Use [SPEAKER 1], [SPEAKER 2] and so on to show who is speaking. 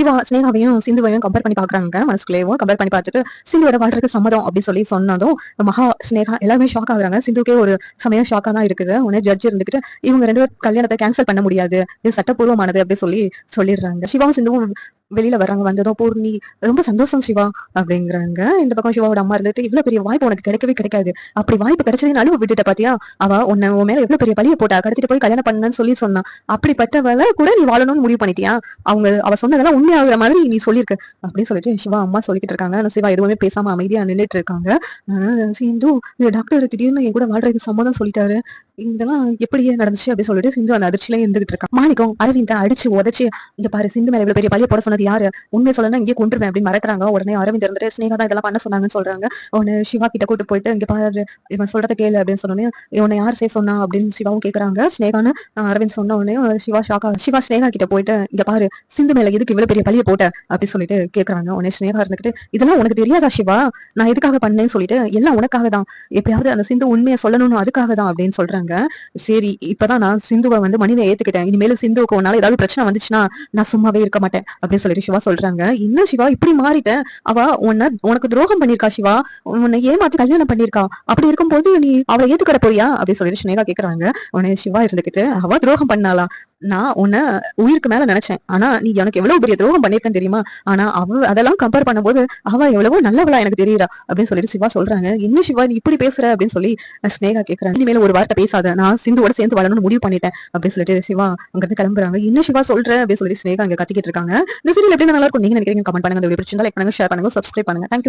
[SPEAKER 1] Siva ஸ்னேகாவையும் சிந்துவையும் compare பண்ணி பாக்குறாங்க மனசுக்குள்ளேயும். Compare பண்ணி பார்த்துட்டு சிந்துவோட வாழ்றதுக்கு சம்மதம் அப்படி சொல்லி சொன்னதும் மகா ஸ்னேகா எல்லாருமே ஷாக் ஆகுறாங்க. சிந்துக்கே ஒரு சமயம் ஷாக்கா தான் இருக்குது. உடனே ஜட்ஜ் இருந்துகிட்டு இவங்க 2 பேரும் கல்யாணத்தை கேன்சல் பண்ண முடியாது, இது சட்டப்பூர்வமானது அப்படி சொல்லி சொல்லிடுறாங்க. சிவாவும் சிந்துவும் வெளியில வர்றாங்க. வந்ததும் பூர்ணி ரொம்ப சந்தோஷம் சிவா அப்படிங்கிறாங்க. இந்த பக்கம் சிவாவோட அம்மா இருந்துட்டு இவ்வளவு பெரிய வாய்ப்பு உனக்கு கிடைக்கவே கிடைக்காது, அப்படி வாய்ப்பு கிடைச்சதே நழுவ விட்டுட்ட பாத்தியா, அவ உன் மேல எவ்வளவு பெரிய பழிய போட்டா, கடத்திட்டு போய் கல்யாணம் பண்ணன்னு சொல்லி சொன்னா, அப்படிப்பட்டவளை கூட நீ வாழணும்னு முடிவு பண்ணிட்டியா, அவ சொன்னதெல்லாம் உண்மையாகிற மாதிரி நீ சொல்லிருக்கு அப்படின்னு சொல்லிட்டு சிவா அம்மா சொல்லிக்கிட்டு இருக்காங்க. ஆனா சிவா எதுவுமே பேசாம அமைதியா நின்றுட்டு இருக்காங்க. சிந்து டாக்டர் திடீர்னு என் கூட வாழ்றதுக்கு சம்மதம் சொல்லிட்டாரு, இதெல்லாம் எப்படியே நடந்துச்சு அப்படின்னு சொல்லிட்டு சிந்து அந்த அதிர்ச்சியில இருந்துகிட்டு இருக்கான். மாணிக்கம் அரவிந்த அடிச்சு உதச்சு இங்க பாரு சிந்து மேல இவ்வளவு பெரிய பழிய போட சொன்னது யாரு, உண்மையை சொல்லணும் இங்கே கொண்டுருவேன் அப்படின்னு மிரட்டுறாங்க. உடனே அரவிந்த் இருந்துட்டு ஸ்னேகா தான் இதெல்லாம் பண்ண சொன்னாங்கன்னு சொல்றாங்க. உடனே சிவா கிட்ட கூட்டு போயிட்டு இங்க பாரு இவன் சொல்றத கேளு அப்படின்னு சொன்னோன்னே உன்னை யார் செய்ய சொன்னா அப்படின்னு சிவாவும் கேக்குறாங்க. ஸ்னேகான்னு அரவிந்த் சொன்ன உடனே சிவா ஷாக்கா சிவா ஸ்னேகா கிட்ட போயிட்டு இங்க பாரு சிந்து மேல எதுக்கு இவ்வளவு பெரிய பழிய போட்ட அப்படின்னு சொல்லிட்டு கேக்குறாங்க. உடனே ஸ்னேகா இருந்துட்டு இதெல்லாம் உனக்கு தெரியாதா சிவா, நான் எதுக்காக பண்ணேன்னு சொல்லிட்டு எல்லாம் உனக்காக தான், எப்படியாவது அந்த சிந்து உண்மையை சொல்லணும்னு அதுக்காக தான் அப்படின்னு சொல்றாங்க. சரி இப்பதான் நான் சிந்துவை மணியை ஏத்துக்கிட்டேன், இனிமேல சிந்துவுக்கு உன்னால ஏதாவது பிரச்சனை வந்துச்சுன்னா நான் சும்மாவே இருக்க மாட்டேன் அப்படின்னு சொல்லிட்டு சிவா சொல்றாங்க. என்ன சிவா இப்படி மாறிட்டேன், அவ உனக்கு துரோகம் பண்ணிருக்கா சிவா, உன்னை ஏமாத்தி கல்யாணம் பண்ணிருக்கா, அப்படி இருக்கும்போது நீ அவளை ஏத்துக்கிட போறியா அப்படின்னு சொல்லிட்டு ஸ்னேகா கேக்குறாங்க. உடனே சிவா இருந்துகிட்டு அவ துரோகம் பண்ணாளா, நான் உன்னை உயிருக்கு மேல நினைச்சேன், ஆனா நீ எனக்கு எவ்வளவு பெரிய துரோகம் பண்ணிருக்கேன்னு தெரியுமா, ஆனா அதெல்லாம் கம்பேர் பண்ணும்போது அவ எவ்வளவோ நல்லவளா எனக்கு தெரியுறா அப்படின்னு சொல்லிட்டு சிவா சொல்றாங்க. என்ன சிவா நீ இப்படி பேசுற அப்படின்னு சொல்லி ஸ்னேகா கேக்குறாங்க. இனிமேல ஒரு வார்த்தை பேசாத, நான் சிந்துவோட சேர்ந்து வாழணும்னு முடிவு பண்ணிட்டேன் அப்படின்னு சொல்லிட்டு சிவா அங்க இருந்து கிளம்புறாங்க. என்ன சிவா சொல்ற அப்படின்னு சொல்லி ஸ்னேகா அங்க கத்திக்கிட்டு இருக்காங்க. இந்த சீரியல் எப்படி நல்லா இருக்கும் நீங்க நினைக்கிறீங்க கமெண்ட் பண்ணுங்க. இந்த வீடியோ பிடிச்சிருந்தா லைக் பண்ணுங்க, ஷேர் பண்ணுங்க, சப்ஸ்கிரைப் பண்ணுங்க. தேங்க்யூ.